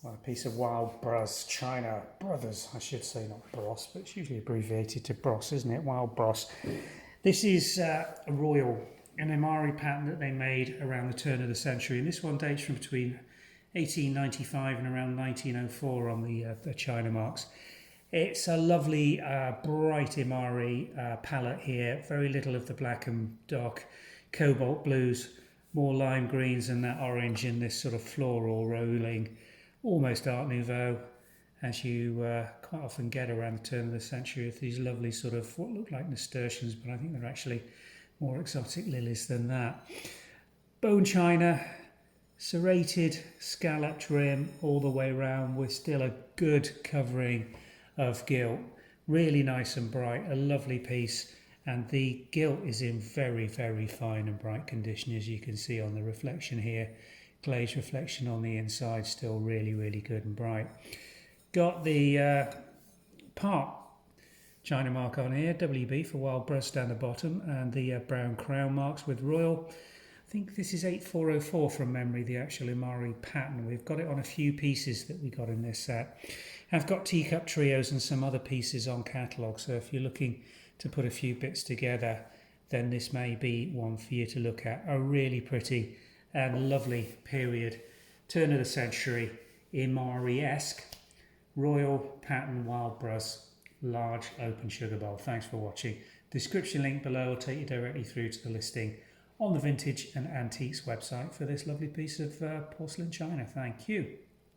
Well, a piece of Wild Bros China, brothers, I should say, not Bros, but it's usually abbreviated to Bros, isn't it? Wild Bros. This is a Royal, an Imari pattern that they made around the turn of the century, and this one dates from between 1895 and around 1904 on the China marks. It's a lovely bright Imari palette here, very little of the black and dark cobalt blues, more lime greens and that orange in this sort of floral rolling, almost Art Nouveau, as you quite often get around the turn of the century, with these lovely sort of what look like nasturtiums, but I think they're actually more exotic lilies than that. Bone china, serrated, scalloped rim all the way round with still a good covering of gilt. Really nice and bright, a lovely piece. And the gilt is in very, very fine and bright condition, as you can see on the reflection here. Glaze reflection on the inside, still really, really good and bright. Got the part China mark on here, WB for Wild Bros down the bottom, and the brown crown marks with Royal. I think this is 8404 from memory, the actual Imari pattern. We've got it on a few pieces that we got in this set. I've got teacup trios and some other pieces on catalogue, so if you're looking to put a few bits together, then this may be one for you to look at. A really pretty and lovely period, turn of the century, Imari-esque, Royal pattern Wild Bros, large open sugar bowl. Thanks for watching. Description link below will take you directly through to the listing on the Vintage and Antiques website for this lovely piece of porcelain china. Thank you.